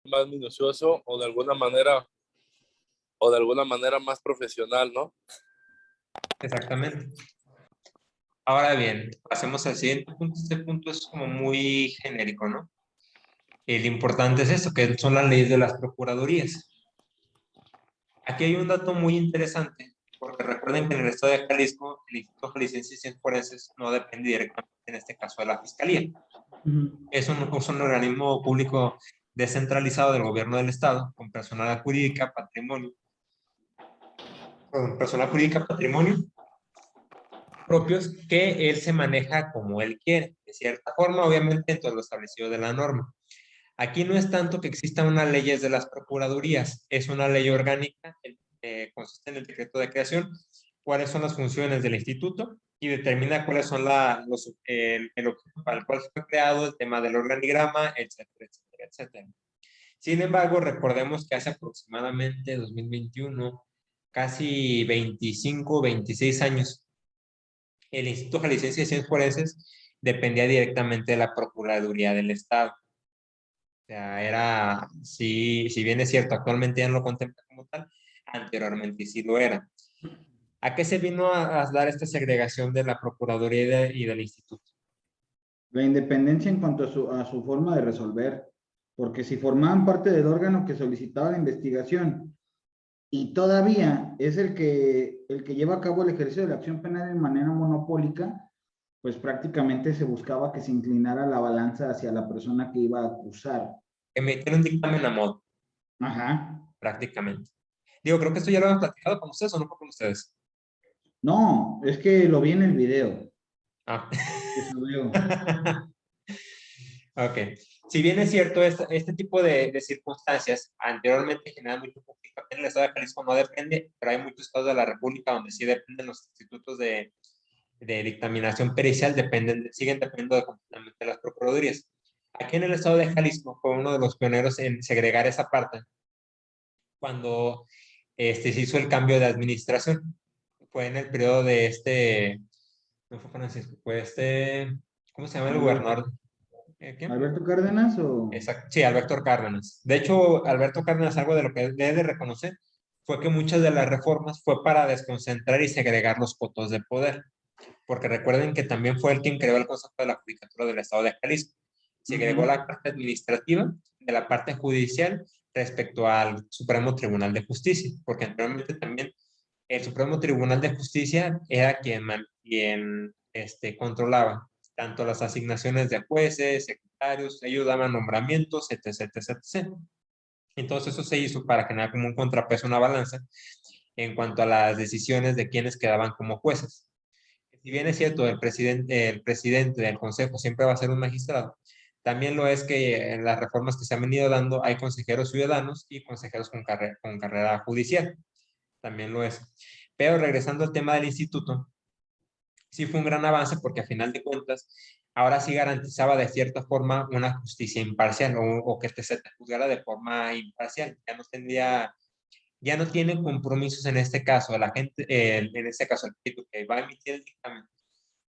más minucioso o de alguna manera más profesional, ¿no? Exactamente. Ahora bien, pasemos al siguiente punto. Este punto es como muy genérico, ¿no? El importante es esto, que son las leyes de las procuradurías. Aquí hay un dato muy interesante, porque recuerden que en el estado de Jalisco, el Instituto Jalisciense de Ciencias Forenses no depende directamente, en este caso, de la Fiscalía. Es un organismo público descentralizado del gobierno del estado, con personal jurídica, patrimonio propios que él se maneja como él quiere, de cierta forma, obviamente, en todo lo establecido de la norma. Aquí no es tanto que existan unas leyes de las procuradurías, es una ley orgánica, consiste en el decreto de creación, cuáles son las funciones del instituto y determina cuáles son el objeto para el cual fue creado, el tema del organigrama, etcétera, etcétera, etcétera. Sin embargo, recordemos que hace aproximadamente 2021, casi 25, 26 años, el Instituto Jalisciense de Ciencias Forenses dependía directamente de la Procuraduría del Estado. O sea, si bien es cierto, actualmente ya no lo contempla como tal, anteriormente sí lo era. ¿A qué se vino a dar esta segregación de la Procuraduría y del Instituto? La independencia en cuanto a su forma de resolver, porque si formaban parte del órgano que solicitaba la investigación y todavía es el que lleva a cabo el ejercicio de la acción penal de manera monopólica, pues prácticamente se buscaba que se inclinara la balanza hacia la persona que iba a acusar. Emitir un dictamen a modo, Ajá. prácticamente. Digo, creo que esto ya lo hemos platicado con ustedes o no con ustedes. No, es que lo vi en el video. Ah. Eso veo. Ok. Si bien es cierto, este tipo de circunstancias anteriormente generan mucho conflicto. En el estado de Jalisco no depende, pero hay muchos estados de la República donde sí dependen los institutos de dictaminación pericial, siguen dependiendo completamente de las procuradurías. Aquí en el estado de Jalisco fue uno de los pioneros en segregar esa parte cuando se hizo el cambio de administración. Fue en el periodo de no fue Francisco, fue ¿cómo se llama el gobernador? ¿Qué? ¿Alberto Cárdenas o...? Exacto, sí, Alberto Cárdenas. De hecho, Alberto Cárdenas, algo de lo que debe de reconocer, fue que muchas de las reformas fue para desconcentrar y segregar los cotos de poder, porque recuerden que también fue el quien creó el concepto de la Judicatura del Estado de Jalisco. Segregó la parte administrativa de la parte judicial respecto al Supremo Tribunal de Justicia, porque anteriormente también el Supremo Tribunal de Justicia era quien controlaba tanto las asignaciones de jueces, secretarios, ellos daban nombramientos, etc, etc, etc. Entonces eso se hizo para generar como un contrapeso, una balanza, en cuanto a las decisiones de quienes quedaban como jueces. Si bien es cierto, el presidente del consejo siempre va a ser un magistrado, también lo es que en las reformas que se han venido dando hay consejeros ciudadanos y consejeros con carrera judicial, también lo es. Pero regresando al tema del instituto, sí fue un gran avance porque a final de cuentas, ahora sí garantizaba de cierta forma una justicia imparcial o que se te juzgara de forma imparcial. Ya no tiene compromisos en este caso, en este caso el perito que va a emitir el dictamen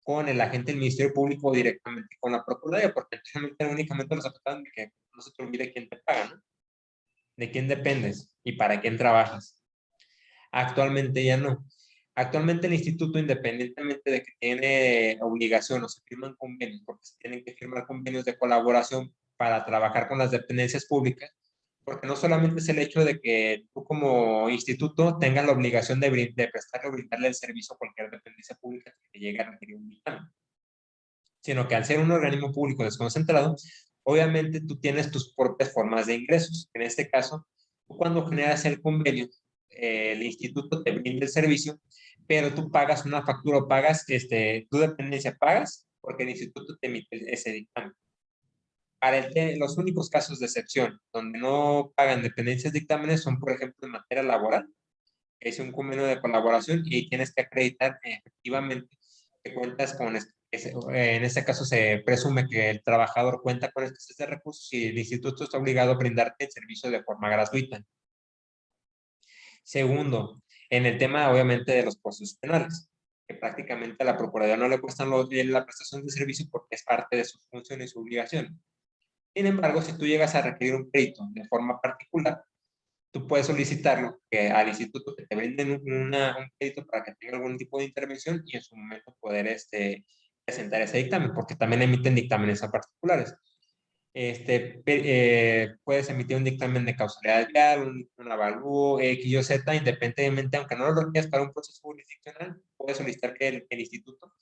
con el agente del Ministerio Público directamente con la Procuraduría, porque anteriormente únicamente los afectaban de que no se te olvide quién te paga, ¿no? De quién dependes y para quién trabajas. Actualmente ya no. Actualmente el instituto, independientemente de que tiene obligación o se firman convenios, porque se tienen que firmar convenios de colaboración para trabajar con las dependencias públicas, porque no solamente es el hecho de que tú como instituto tengas la obligación de prestarle o brindarle el servicio a cualquier dependencia pública que llegue a requerir un dictamen, sino que al ser un organismo público desconcentrado, obviamente tú tienes tus propias formas de ingresos. En este caso, tú cuando generas el convenio, el instituto te brinda el servicio, pero tú pagas una factura o pagas, tu dependencia pagas porque el instituto te emite ese dictamen. Para los únicos casos de excepción donde no pagan dependencias dictámenes son, por ejemplo, en materia laboral, que es un convenio de colaboración y tienes que acreditar efectivamente que cuentas con, en este caso se presume que el trabajador cuenta con escasez de recursos y el instituto está obligado a brindarte el servicio de forma gratuita. Segundo, en el tema obviamente de los procesos penales, que prácticamente a la Procuraduría no le cuestan la prestación de servicio porque es parte de sus funciones y su obligación. Sin embargo, si tú llegas a requerir un crédito de forma particular, tú puedes solicitarlo que al instituto que te brinden un crédito para que tenga algún tipo de intervención y en su momento poder presentar ese dictamen, porque también emiten dictámenes a particulares. Puedes emitir un dictamen de causalidad vial, un avalúo, X o Z, independientemente, aunque no lo requieras para un proceso jurisdiccional, puedes solicitar que el instituto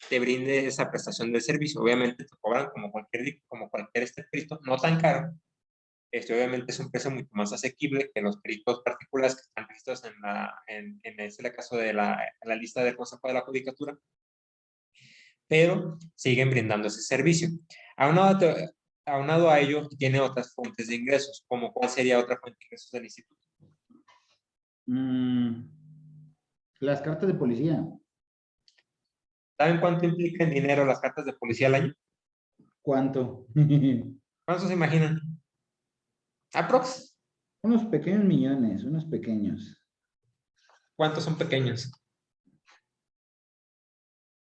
te brinde esa prestación del servicio. Obviamente te cobran como cualquier crédito, no tan caro. Obviamente es un precio mucho más asequible que los créditos particulares que están registrados en el caso de la lista del Consejo de la Judicatura, pero siguen brindando ese servicio. Aunado a ello, tiene otras fuentes de ingresos, como cuál sería otra fuente de ingresos del instituto. Las cartas de policía. ¿Saben cuánto implica en dinero las cartas de policía al año? ¿Cuánto? ¿Cuántos se imaginan? ¿Aprox? Unos pequeños millones, unos pequeños. ¿Cuántos son pequeños?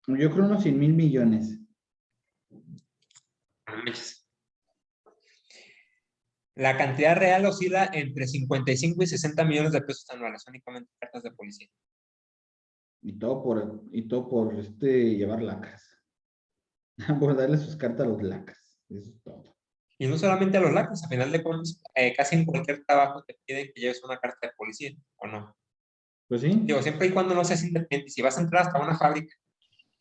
Yo creo unos 100,000 millones. La cantidad real oscila entre 55 y 60 millones de pesos anuales, únicamente cartas de policía. Y todo por llevar lacas. Por darle sus cartas a los lacas. Eso es todo. Y no solamente a los lacos, a final de cuentas, casi en cualquier trabajo te piden que lleves una carta de policía, ¿o no? Pues sí. Digo, siempre y cuando no seas independiente, si vas a entrar hasta una fábrica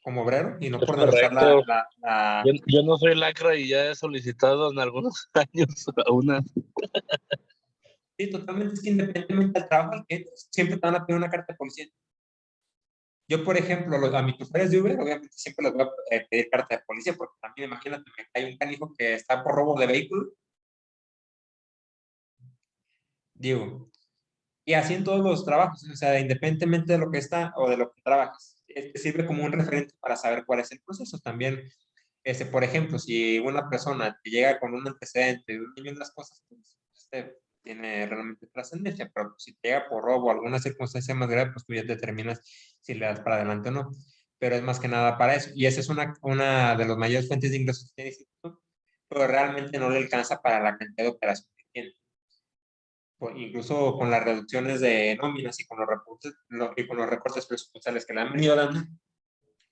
como obrero y no Es por denostar correcto. la... Yo no soy lacra y ya he solicitado en algunos años a una. Sí, totalmente, es que independientemente del trabajo al que entres, siempre te van a pedir una carta de policía. Yo, por ejemplo, a mis choferes de Uber, obviamente siempre les voy a pedir carta de policía, porque también imagínate que hay un canijo que está por robo de vehículo. Digo, y así en todos los trabajos, o sea, independientemente de lo que está o de lo que trabajas, sirve como un referente para saber cuál es el proceso. También, por ejemplo, si una persona te llega con un antecedente de un niño en las cosas, pues tiene realmente trascendencia, pero si te llega por robo o alguna circunstancia más grave, pues tú ya determinas si le das para adelante o no. Pero es más que nada para eso. Y esa es una de las mayores fuentes de ingresos que tiene el instituto, pero realmente no le alcanza para la cantidad de operaciones que tiene. Incluso con las reducciones de nóminas y con los recortes presupuestales que le han venido dando,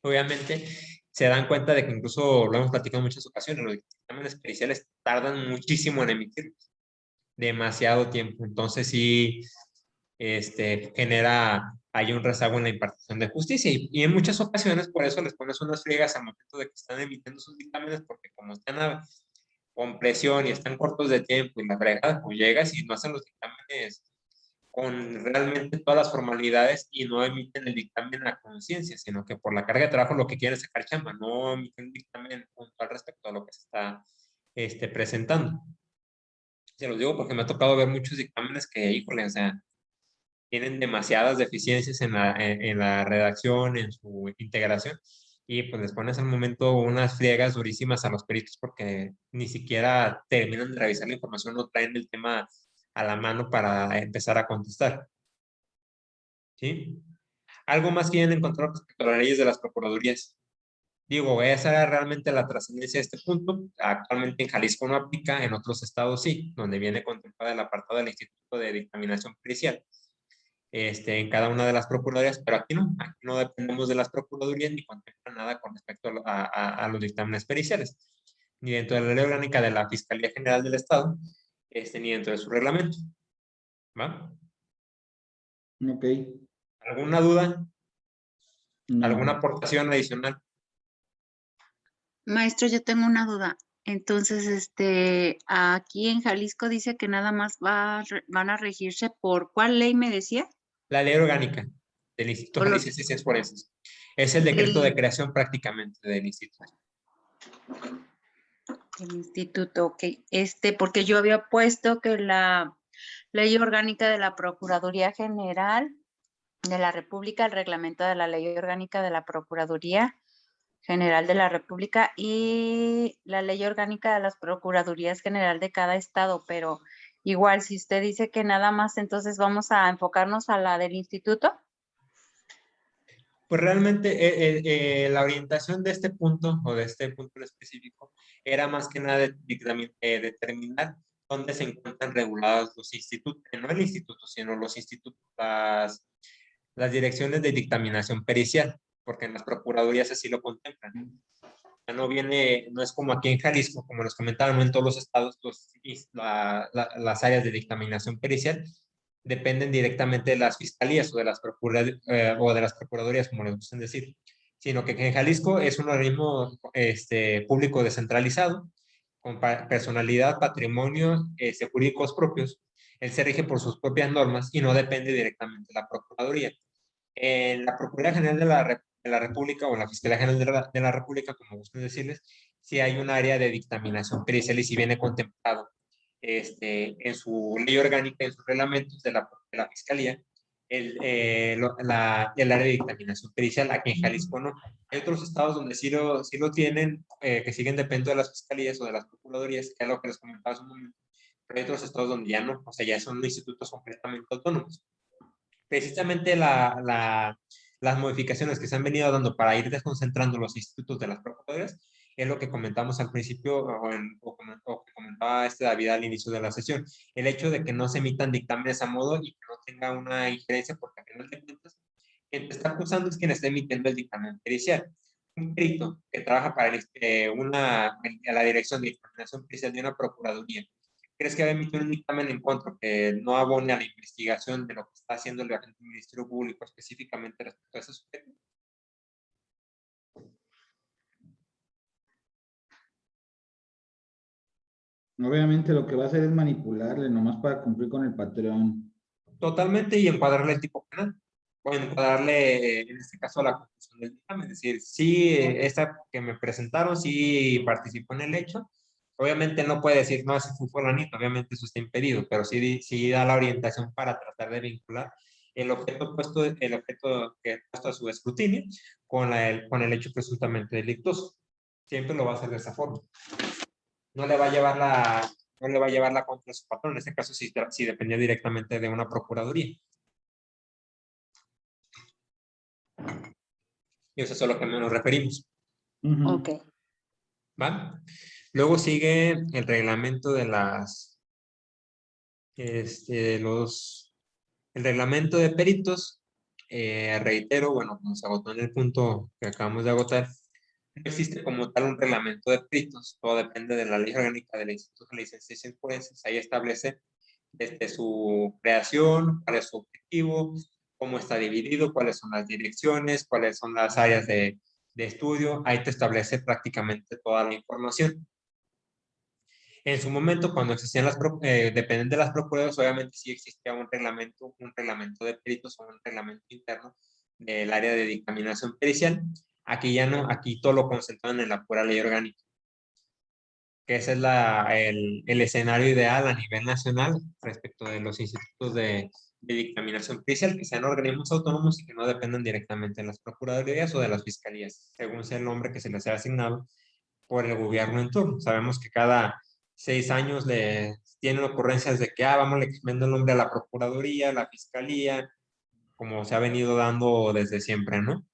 obviamente se dan cuenta de que incluso lo hemos platicado en muchas ocasiones, los dictámenes periciales tardan muchísimo en emitirlos, demasiado tiempo. Entonces sí, hay un rezago en la impartición de justicia y en muchas ocasiones por eso les pones unas friegas al momento de que están emitiendo sus dictámenes, porque como están con presión y están cortos de tiempo y la fregada, pues llegas y no hacen los dictámenes con realmente todas las formalidades y no emiten el dictamen a conciencia, sino que por la carga de trabajo lo que quieren es sacar chamba, no emiten un dictamen puntual respecto a lo que se está presentando. Se los digo porque me ha tocado ver muchos dictámenes que, híjole, o sea, tienen demasiadas deficiencias en la redacción, en su integración, y pues les pones al momento unas friegas durísimas a los peritos porque ni siquiera terminan de revisar la información, no traen el tema a la mano para empezar a contestar. ¿Sí? ¿Algo más quieren encontrar respecto a las leyes de las procuradurías? Digo, esa era realmente la trascendencia de este punto. Actualmente en Jalisco no aplica, en otros estados sí, donde viene contemplada el apartado del Instituto de Dictaminación Pericial. En cada una de las procuradurías, pero aquí no dependemos de las procuradurías ni contempla nada con respecto a los dictámenes periciales, ni dentro de la ley orgánica de la Fiscalía General del Estado, ni dentro de su reglamento. ¿Va? Ok. ¿Alguna duda? No. ¿Alguna aportación adicional? Maestro, yo tengo una duda. Entonces, aquí en Jalisco dice que nada más van a regirse por ¿cuál ley me decía? La ley orgánica del Instituto Por Jalisciense de Ciencias Forenses. Es el decreto de creación prácticamente del instituto. El instituto, ok. Porque yo había puesto que la ley orgánica de la Procuraduría General de la República, el reglamento de la ley orgánica de la Procuraduría General de la República y la ley orgánica de las Procuradurías General de cada estado, pero igual si usted dice que nada más, entonces vamos a enfocarnos a la del instituto. Pues realmente la orientación de este punto o de este punto en específico era más que nada determinar dónde se encuentran regulados los institutos, no el instituto, sino los institutos, las direcciones de dictaminación pericial, porque en las procuradurías así lo contemplan. Ya no viene, no es como aquí en Jalisco, como les comentaba, no en todos los estados las áreas de dictaminación pericial dependen directamente de las fiscalías o de las procuradurías, como les gustan decir, sino que en Jalisco es un organismo público descentralizado, con personalidad, patrimonio, jurídicos propios. Él se rige por sus propias normas y no depende directamente de la Procuraduría. En la Procuraduría General de la República o la Fiscalía General de la República, como gusten decirles, sí hay un área de dictaminación pericial y sí viene contemplado en su ley orgánica, en sus reglamentos de la Fiscalía, el área de dictaminación pericial. Aquí en Jalisco no. Hay otros estados donde sí lo tienen, que siguen dependiendo de las fiscalías o de las procuradurías, que es lo que les comentaba hace un momento, pero hay otros estados donde ya no, o sea, ya son institutos completamente autónomos. Precisamente las modificaciones que se han venido dando para ir desconcentrando los institutos de las procuradurías es lo que comentamos al principio o que comentaba David al inicio de la sesión. El hecho de que no se emitan dictámenes a modo y que no tenga una injerencia, porque al final de cuentas, quien te está acusando es quien está emitiendo el dictamen pericial. Un perito que trabaja para la dirección de dictaminación pericial de una procuraduría, ¿crees que va a emitir un dictamen en contra que no abone a la investigación de lo que está haciendo el agente del Ministerio Público específicamente respecto a ese sujeto? Obviamente lo que va a hacer es manipularle nomás para cumplir con el patrón. Totalmente, y encuadrarle el tipo penal. O encuadrarle, en este caso, la conclusión del dictamen. Es decir, sí, esta que me presentaron, sí participó en el hecho. Obviamente no puede decir, no, ese fue fulanito, obviamente eso está impedido, pero sí da la orientación para tratar de vincular el objeto que es puesto a su escrutinio con el hecho presuntamente delictuoso. Siempre lo va a hacer de esa forma. No le va a llevar no le va a llevar la contra su patrón, en este caso si dependía directamente de una procuraduría. Y eso es a lo que nos referimos. Ok. ¿Va? Luego sigue el reglamento de el reglamento de peritos. Reitero, bueno, como se agotó en el punto que acabamos de agotar, no existe como tal un reglamento de peritos, todo depende de la ley orgánica del Instituto de Licencias Forenses. Ahí establece desde su creación, cuál es su objetivo, cómo está dividido, cuáles son las direcciones, cuáles son las áreas de estudio. Ahí te establece prácticamente toda la información. En su momento, cuando existían dependen de las procuradurías, obviamente sí existía un reglamento de peritos o un reglamento interno del área de dictaminación pericial. Aquí ya no, aquí todo lo concentraron en la pura ley orgánica, que ese es el escenario ideal a nivel nacional respecto de los institutos de dictaminación pericial, que sean organismos autónomos y que no dependan directamente de las procuradurías o de las fiscalías, según sea el nombre que se les haya asignado por el gobierno en turno. Sabemos que cada 6 años le tienen ocurrencias de que, vamos, le cambiando el nombre a la Procuraduría, a la Fiscalía, como se ha venido dando desde siempre, ¿no?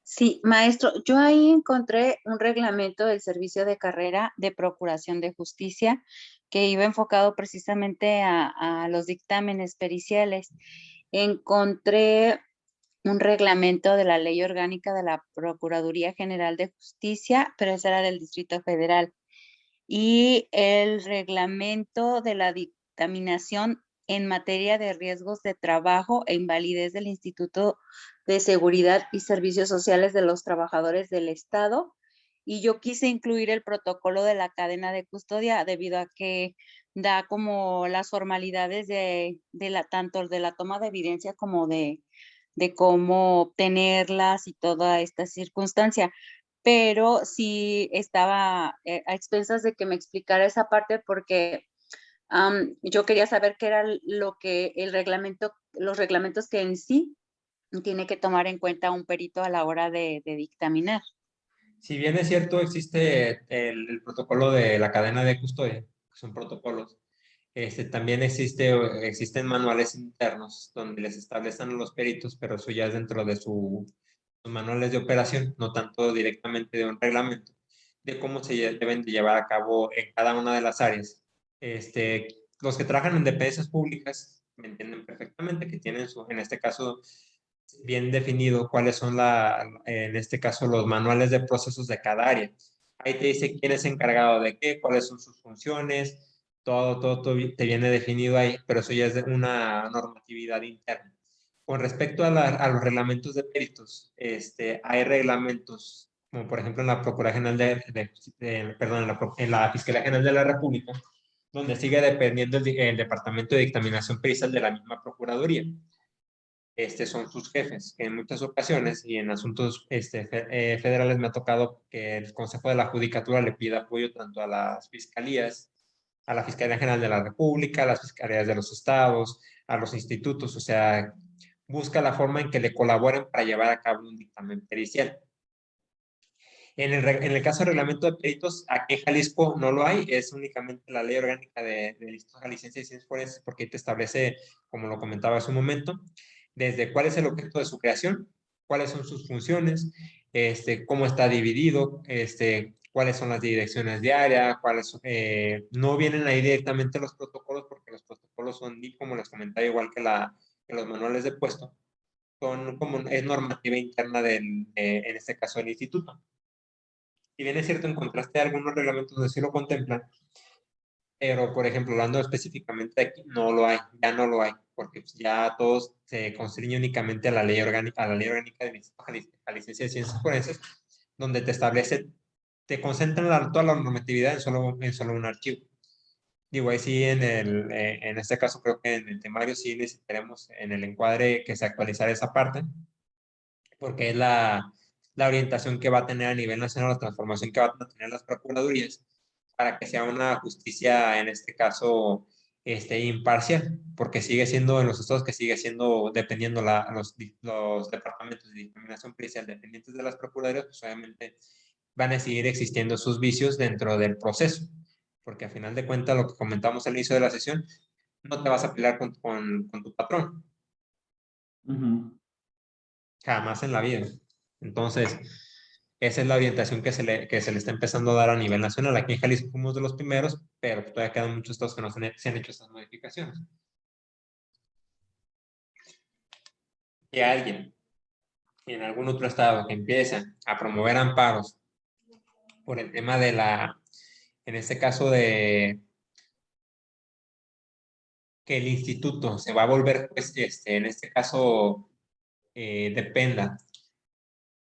Sí, maestro, yo ahí encontré un reglamento del Servicio de Carrera de Procuración de Justicia que iba enfocado precisamente a los dictámenes periciales. Encontré un reglamento de la Ley Orgánica de la Procuraduría General de Justicia, pero ese era del Distrito Federal. Y el reglamento de la dictaminación en materia de riesgos de trabajo e invalidez del Instituto de Seguridad y Servicios Sociales de los Trabajadores del Estado. Y yo quise incluir el protocolo de la cadena de custodia debido a que da como las formalidades tanto de la toma de evidencia como de cómo obtenerlas y toda esta circunstancia. Pero sí estaba a expensas de que me explicara esa parte porque yo quería saber qué era lo que los reglamentos que en sí tiene que tomar en cuenta un perito a la hora de dictaminar. Si bien es cierto, existe el protocolo de la cadena de custodia, que son protocolos, También existen manuales internos donde les establecen a los peritos, pero eso ya es dentro de sus manuales de operación, no tanto directamente de un reglamento, de cómo se deben de llevar a cabo en cada una de las áreas. Los que trabajan en dependencias públicas me entienden perfectamente que tienen en este caso, bien definido cuáles son en este caso, los manuales de procesos de cada área. Ahí te dice quién es encargado de qué, cuáles son sus funciones, todo te viene definido ahí, pero eso ya es de una normatividad interna. Con respecto a los reglamentos de peritos, hay reglamentos, como por ejemplo en la Procuraduría General perdón, en la Fiscalía General de la República, donde sigue dependiendo el Departamento de Dictaminación Pericial de la misma Procuraduría. Son sus jefes, que en muchas ocasiones y en asuntos federales me ha tocado que el Consejo de la Judicatura le pida apoyo tanto a las fiscalías, a la Fiscalía General de la República, a las fiscalías de los estados, a los institutos, o sea, busca la forma en que le colaboren para llevar a cabo un dictamen pericial. En el caso del reglamento de peritos, aquí en Jalisco no lo hay, es únicamente la ley orgánica del Instituto Jalisciense de Ciencias Forenses, porque ahí te establece, como lo comentaba hace un momento, desde cuál es el objeto de su creación, cuáles son sus funciones, cómo está dividido, cuáles son las direcciones de área, no vienen ahí directamente los protocolos, porque los protocolos son, como les comentaba, igual que los manuales de puesto, es normativa interna en este caso del instituto. Si bien es cierto, encontraste algunos reglamentos donde sí lo contemplan, pero, por ejemplo, hablando específicamente de aquí, no lo hay, ya no lo hay, porque pues, ya todos se constriñen únicamente a la ley orgánica del Instituto Jalisciense de Ciencias Forenses, donde te concentran toda la normatividad en solo un archivo. Digo, ahí sí, en este caso creo que en el temario sí necesitaremos en el encuadre que se actualizara esa parte, porque es la orientación que va a tener a nivel nacional, la transformación que van a tener las procuradurías, para que sea una justicia, en este caso, imparcial, porque sigue siendo en los estados que sigue siendo, dependiendo los departamentos de dictaminación pericial dependientes de las procuradurías, pues obviamente van a seguir existiendo sus vicios dentro del proceso, porque a final de cuentas, lo que comentamos al inicio de la sesión, no te vas a pelear con tu patrón. Jamás en la vida. Entonces, esa es la orientación que se le está empezando a dar a nivel nacional. Aquí en Jalisco fuimos de los primeros, pero todavía quedan muchos estados que no se han hecho estas modificaciones. Que alguien en algún otro estado que empieza a promover amparos por el tema en este caso de que el instituto se va a volver, pues, en este caso, dependa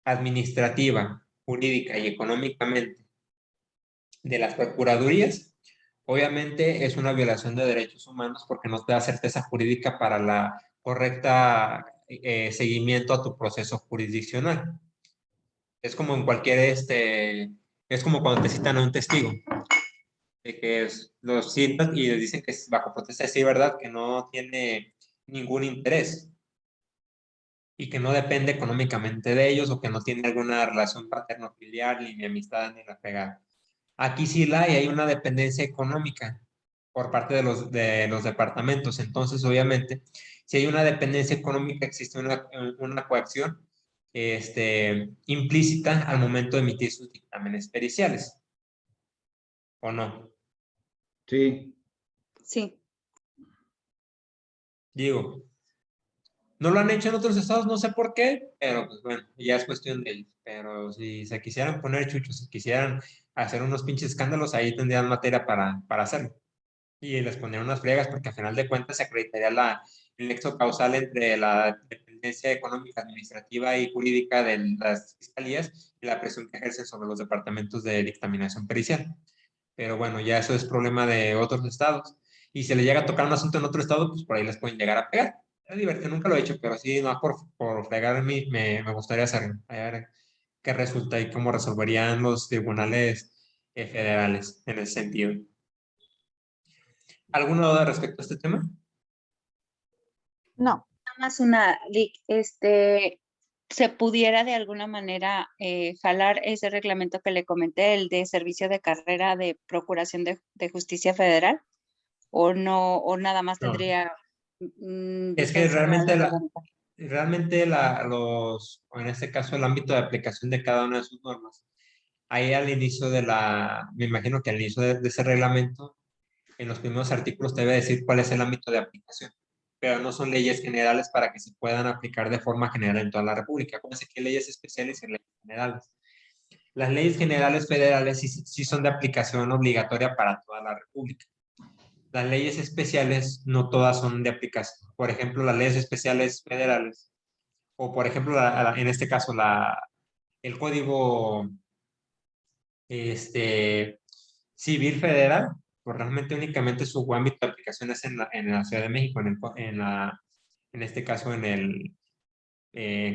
administrativa, jurídica y económicamente de las procuradurías, obviamente es una violación de derechos humanos porque no te da certeza jurídica para la correcta seguimiento a tu proceso jurisdiccional. Es como en es como cuando te citan a un testigo, de que los citan y les dicen que es bajo protesta de decir verdad, que no tiene ningún interés y que no depende económicamente de ellos o que no tiene alguna relación paterno-filial, ni amistad, ni la pegada. Aquí sí hay una dependencia económica por parte de los departamentos. Entonces, obviamente, si hay una dependencia económica, existe una coacción implícita al momento de emitir sus dictámenes periciales. ¿O no? Sí. Sí. Digo, no lo han hecho en otros estados, no sé por qué, pero pues bueno, ya es cuestión de ellos. Pero si se quisieran poner chuchos, si quisieran hacer unos pinches escándalos, ahí tendrían materia para hacerlo. Y les pondrían unas friegas porque al final de cuentas se acreditaría el nexo causal entre la dependencia económica, administrativa y jurídica de las fiscalías y la presión que ejercen sobre los departamentos de dictaminación pericial. Pero bueno, ya eso es problema de otros estados. Y si le llega a tocar un asunto en otro estado, pues por ahí les pueden llegar a pegar. Es divertido, nunca lo he hecho, pero sí, no por fregar a mí, me gustaría hacerlo. A ver qué resulta y cómo resolverían los tribunales federales en ese sentido. ¿Alguna duda respecto a este tema? No. Nada más una, Lic, se pudiera de alguna manera jalar ese reglamento que le comenté, el de servicio de carrera de Procuración de Justicia Federal, o no, o nada más No. tendría Es que vigencia para la ley orgánica. realmente o en este caso el ámbito de aplicación de cada una de sus normas, ahí al inicio me imagino que al inicio de ese reglamento, en los primeros artículos te debe decir cuál es el ámbito de aplicación, pero no son leyes generales para que se puedan aplicar de forma general en toda la República. Acuérdense que hay leyes especiales y leyes generales. Las leyes generales federales sí son de aplicación obligatoria para toda la República. Las leyes especiales no todas son de aplicación. Por ejemplo, las leyes especiales federales, o por ejemplo, en este caso, el Código Civil Federal, pues realmente únicamente su ámbito de aplicación es en la Ciudad de México, en este caso en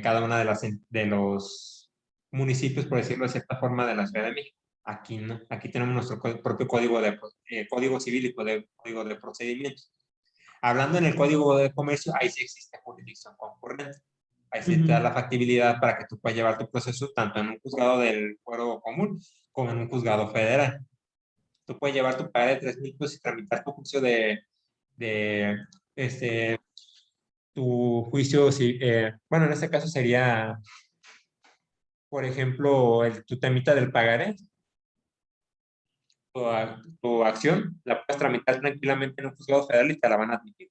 cada una de los municipios, por decirlo de cierta forma, de la Ciudad de México. Aquí no, aquí tenemos nuestro propio código civil y código de procedimientos. Hablando en el Código de Comercio, ahí sí existe jurisdicción concurrente. Ahí sí te da la factibilidad para que tú puedas llevar tu proceso tanto en un juzgado del fuero común como en un juzgado federal. Tú puedes llevar tu paga de 3,000 pesos y tramitar tu juicio tu juicio, bueno, en este caso sería, por ejemplo, tu temita del pagaré, tu acción, la puedes tramitar tranquilamente en un juzgado federal y te la van a admitir.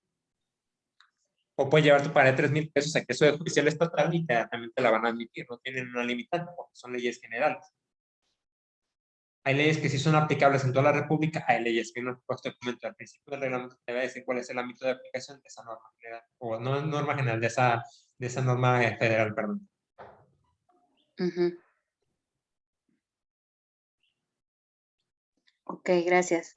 O puedes llevar tu pagaré de 3,000 pesos a que eso es judicial estatal y también te la van a admitir. No tienen una limitante porque son leyes generales. Hay leyes que sí son aplicables en toda la República, hay leyes que no. Pues te comento, al principio del reglamento te va a decir cuál es el ámbito de aplicación de esa norma general, o no norma general, de esa norma federal, perdón. Ujú. Ok, gracias.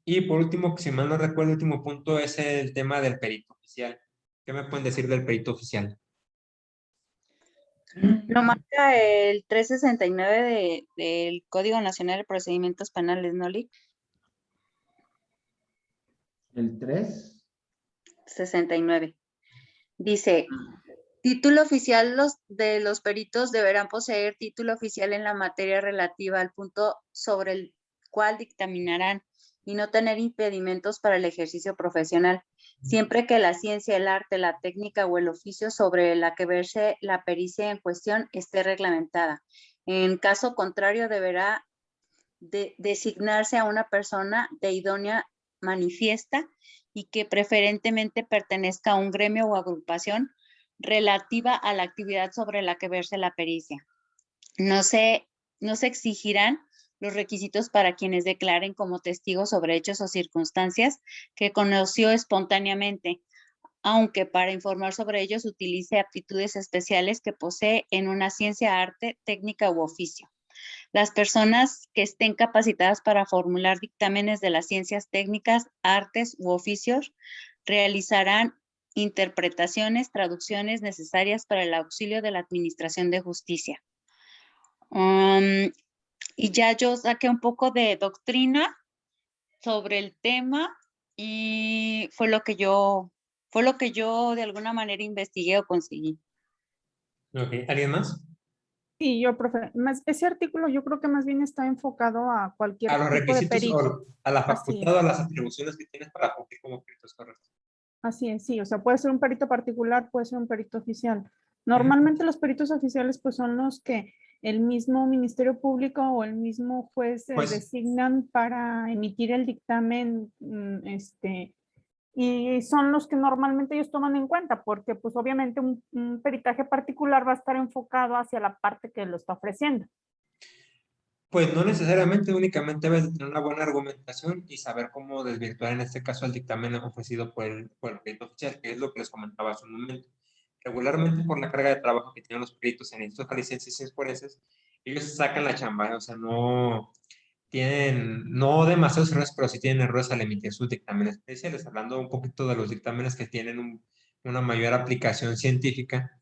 Y por último, si mal no recuerdo, el último punto es el tema del perito oficial. ¿Qué me pueden decir del perito oficial? Lo marca el 369 del Código Nacional de Procedimientos Penales, ¿no, Lick? ¿El 3? 69. Dice, título oficial, de los peritos deberán poseer título oficial en la materia relativa al punto sobre el cual dictaminarán y no tener impedimentos para el ejercicio profesional, siempre que la ciencia, el arte, la técnica o el oficio sobre la que verse la pericia en cuestión esté reglamentada. En caso contrario, deberá designarse a una persona de idónea manifiesta y que preferentemente pertenezca a un gremio o agrupación relativa a la actividad sobre la que verse la pericia. No se exigirán los requisitos para quienes declaren como testigos sobre hechos o circunstancias que conoció espontáneamente, aunque para informar sobre ellos utilice aptitudes especiales que posee en una ciencia, arte, técnica u oficio. Las personas que estén capacitadas para formular dictámenes de las ciencias técnicas, artes u oficios realizarán interpretaciones, traducciones necesarias para el auxilio de la Administración de Justicia. Y ya yo saqué un poco de doctrina sobre el tema y fue lo que yo de alguna manera investigué o conseguí. Okay. ¿Alguien más? Sí, yo, profe, ese artículo yo creo que más bien está enfocado a cualquier A los tipo de requisitos perito. o a la Así facultad es. o a las atribuciones que tienes para cumplir como perito, es correcto. Así es, sí, o sea, puede ser un perito particular, puede ser un perito oficial. Normalmente los peritos oficiales pues son los que el mismo Ministerio Público o el mismo juez Pues, designan para emitir el dictamen, y son los que normalmente ellos toman en cuenta, porque pues obviamente un peritaje particular va a estar enfocado hacia la parte que lo está ofreciendo. pues no necesariamente, únicamente debes de tener una buena argumentación y saber cómo desvirtuar en este caso el dictamen ofrecido por el perito oficial, que es lo que les comentaba hace un momento. Regularmente por la carga de trabajo que tienen los peritos en institutos jaliscienses y forenses, ellos sacan la chamba, o sea, no tienen, no demasiados errores, pero sí tienen errores al emitir sus dictámenes especiales, hablando un poquito de los dictámenes que tienen una mayor aplicación científica.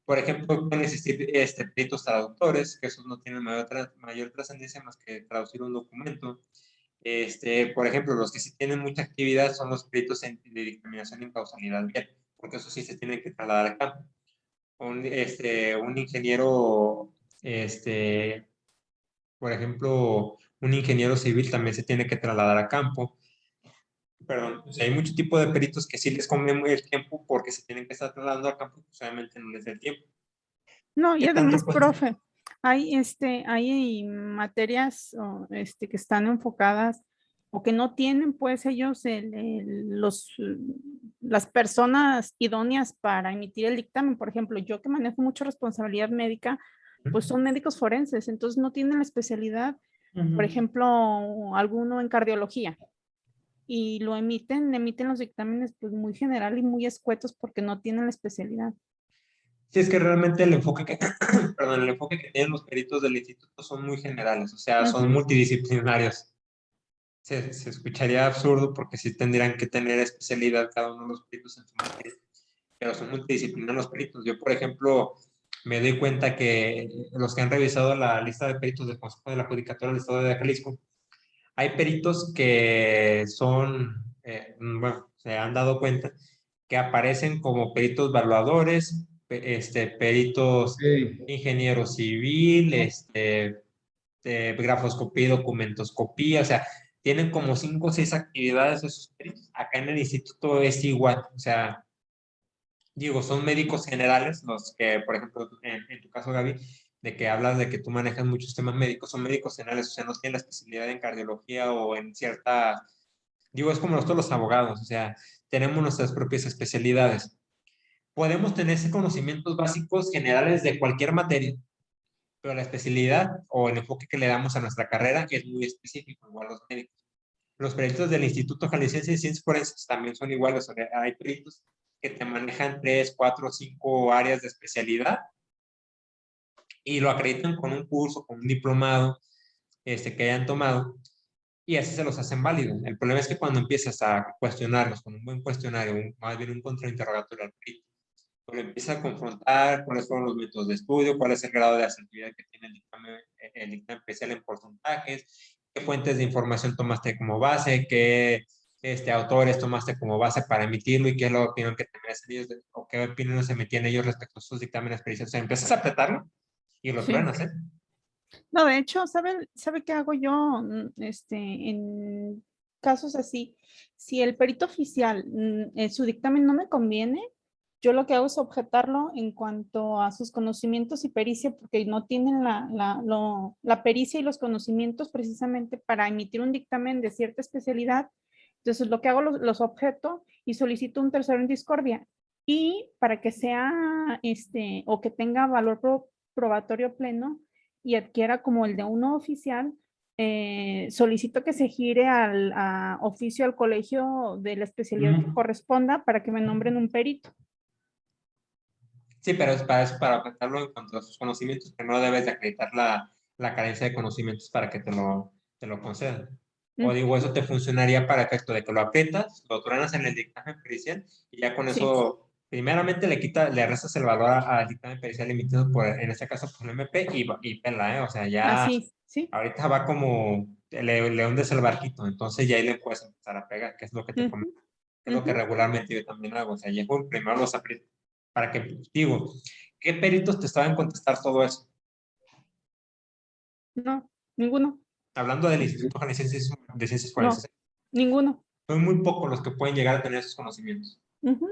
Por ejemplo, pueden existir peritos traductores, que esos no tienen mayor trascendencia más que traducir un documento. Por ejemplo, los que sí tienen mucha actividad son los peritos de dictaminación en causalidad vial, porque eso sí se tiene que trasladar a campo. Un ingeniero, por ejemplo, un ingeniero civil también se tiene que trasladar a campo. perdón, o sea, hay mucho tipo de peritos que sí les conviene muy el tiempo porque se tienen que estar trasladando a campo, pues obviamente no les da el tiempo. No, y ¿Qué tanto además, pues? profe, hay materias que están enfocadas o que no tienen pues ellos las personas idóneas para emitir el dictamen. Por ejemplo, yo que manejo mucha responsabilidad médica, pues son médicos forenses, entonces no tienen la especialidad, por ejemplo, alguno en cardiología y emiten los dictámenes pues muy general y muy escuetos porque no tienen la especialidad. Sí, es que realmente el enfoque que, perdón, el enfoque que tienen los peritos del instituto son muy generales, o sea, son Ujú. multidisciplinarios. Se escucharía absurdo porque sí tendrían que tener especialidad cada uno de los peritos en su materia, pero son multidisciplinarios los peritos. Yo, por ejemplo, me doy cuenta que los que han revisado la lista de peritos del Consejo de la Judicatura del Estado de Jalisco, hay peritos que son, bueno, se han dado cuenta que aparecen como peritos evaluadores, peritos Sí. ingeniero civil, grafoscopía y documentoscopía, o sea, tienen como 5 o 6 actividades esos peritos. Acá en el instituto es igual, o sea, digo, son médicos generales, los que, por ejemplo, en tu caso, Gaby, de que hablas de que tú manejas muchos temas médicos, son médicos generales, o sea, no tienen la especialidad en cardiología o en cierta, digo, es como nosotros los abogados, o sea, tenemos nuestras propias especialidades. Podemos tener ese conocimientos básicos generales de cualquier materia, pero la especialidad o el enfoque que le damos a nuestra carrera es muy específico, igual los médicos. Los peritos del Instituto Jalisciense de Ciencias Forenses también son iguales, o sea, hay peritos que te manejan 3, 4, 5 áreas de especialidad y lo acreditan con un curso, con un diplomado que hayan tomado y así se los hacen válidos. El problema es que cuando empiezas a cuestionarlos con un buen cuestionario, más bien un contrainterrogatorio al perito, cuando empieza a confrontar cuáles fueron los métodos de estudio, cuál es el grado de asertividad que tiene el dictamen especial en porcentajes, qué fuentes de información tomaste como base, qué autores tomaste como base para emitirlo y qué es la opinión que te merecen ellos o qué opiniones se emitían ellos respecto a sus dictámenes periciales. O sea, empiezas a apretarlo y lo Sí. truenas, ¿eh? No, de hecho, ¿sabe qué hago yo? En casos así, si el perito oficial, su dictamen no me conviene, yo lo que hago es objetarlo en cuanto a sus conocimientos y pericia, porque no tienen la pericia y los conocimientos precisamente para emitir un dictamen de cierta especialidad. Entonces, lo que hago, los objeto y solicito un tercero en discordia. Y para que sea, o que tenga valor probatorio pleno, y adquiera como el de uno oficial, solicito que se gire a oficio al colegio de la especialidad que corresponda para que me nombren un perito. Sí, pero es para eso, para objetarlo en cuanto a sus conocimientos, que no debes de acreditar la carencia de conocimientos para que te lo concedan. O digo, eso te funcionaría para efecto de que lo aprietas, lo truenas en el dictamen pericial y ya con Sí, eso, primeramente le restas el valor al dictamen pericial emitido por, en este caso, por el MP y pela, ¿eh? O sea, ya así, sí. ahorita va como le hundes el barquito, entonces ya ahí le puedes empezar a pegar, que es lo que te Ujú, comento, que es lo que ujú. regularmente yo también hago. O sea, llego primero los aprieto para que, digo, ¿qué peritos te saben contestar todo eso? No, ninguno, Hablando del Instituto Jalisciense de Ciencias Forenses, no, ninguno. son muy pocos los que pueden llegar a tener esos conocimientos. Ujú.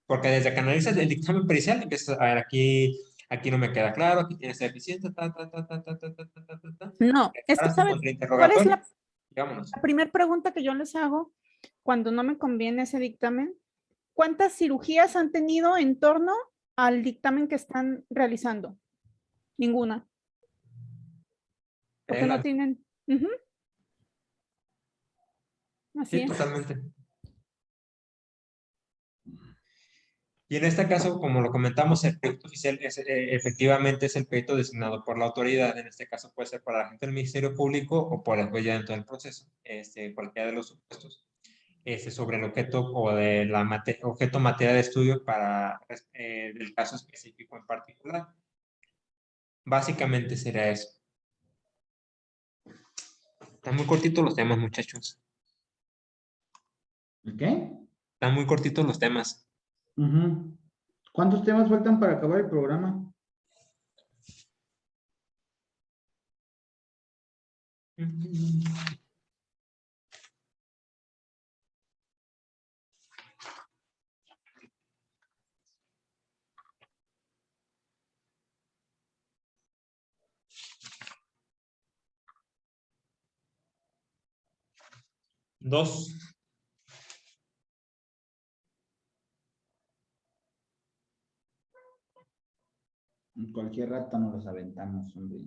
Porque desde que analizas el dictamen pericial, empiezas a ver aquí no me queda claro, aquí tienes deficiencia, No, es que Ahora un ¿sabe cuál es contrainterrogatorio, vámonos. la primera pregunta que yo les hago cuando no me conviene ese dictamen? ¿Cuántas cirugías han tenido en torno al dictamen que están realizando? Ninguna, porque no tienen. Ujú, así Sí, es. totalmente. Y en este caso, como lo comentamos, el proyecto oficial efectivamente es el proyecto designado por la autoridad. En este caso puede ser por la gente del Ministerio Público o por el juez ya dentro del proceso, cualquiera de los supuestos, sobre el objeto o de objeto materia de estudio para del caso específico en particular. Básicamente será eso. Están muy cortitos los temas, muchachos. ¿El qué? Están muy cortitos los temas. Ujú. ¿Cuántos temas faltan para acabar el programa? 2. En cualquier rato nos los aventamos, hombre.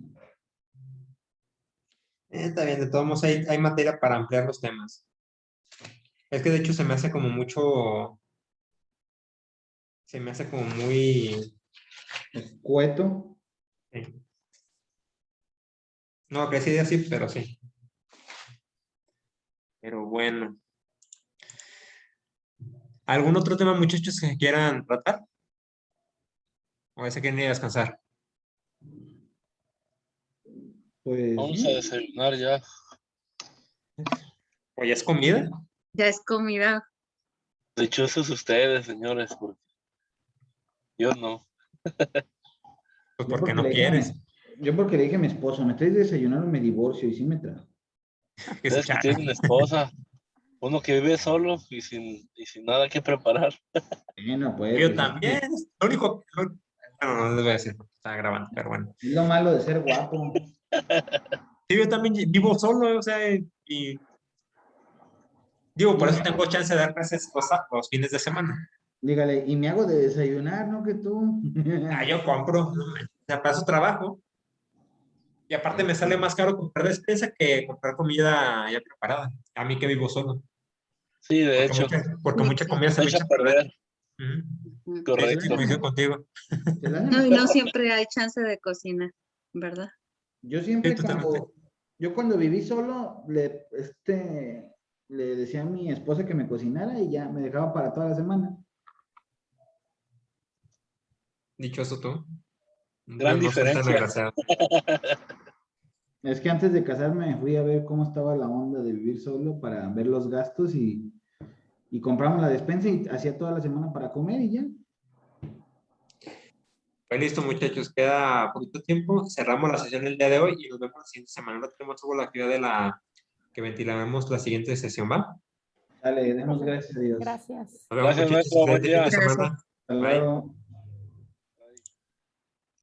Está bien, de todos modos hay materia para ampliar los temas. Es que de hecho se me hace como mucho, se me hace como muy, Escueto. no, que sí, así, pero sí. Pero bueno. ¿Algún otro tema, muchachos, que quieran tratar? ¿O ese quieren ir a descansar? Pues Vamos a desayunar ya. ¿O ya es comida? Ya es comida. Dichosos ustedes, señores, porque yo no. Pues yo porque no le dije a quieres. yo porque le dije a mi esposo, me traes de desayunar o me divorcio, y sí me trajo. Que se Ustedes que echa- tienen esposa, uno que vive solo y sin nada que preparar. Bueno, pues, Yo pues, también. Lo único, bueno, no les voy a decir porque estaba grabando, pero bueno. es lo malo de ser guapo. Sí, yo también vivo solo, o sea, y digo, por eso tengo chance de dar clases los fines de semana. Dígale, y me hago de desayunar, ¿no? Que tú. Ah, yo compro, no manches, o sea, para eso trabajo. Y aparte me sale más caro comprar despensa que comprar comida ya preparada. A mí que vivo solo. Sí, de hecho, Porque mucha comida se se me echa echa a a perder. perder. Ujú. Sí, Correcto. coincido contigo. El año No, y no pasado, siempre hay chance de cocinar, ¿verdad? yo Sí, siempre totalmente. yo cuando viví solo, le decía a mi esposa que me cocinara y ya me dejaba para toda la semana. Dichoso tú. Gran Yo no soy tan diferencia. agraciado. Es que antes de casarme fui a ver cómo estaba la onda de vivir solo para ver los gastos y compramos la despensa y hacía toda la semana para comer y ya. Pues listo, muchachos, queda poquito tiempo. Cerramos la sesión el día de hoy y nos vemos la siguiente semana. No tenemos luego la actividad de que ventilaremos la siguiente sesión, ¿va? Dale, demos gracias a Dios. Gracias. Nos vemos, Gracias, muchachos. maestro. Buen Excelente fin día. de Gracias. semana. Hasta Bye. luego.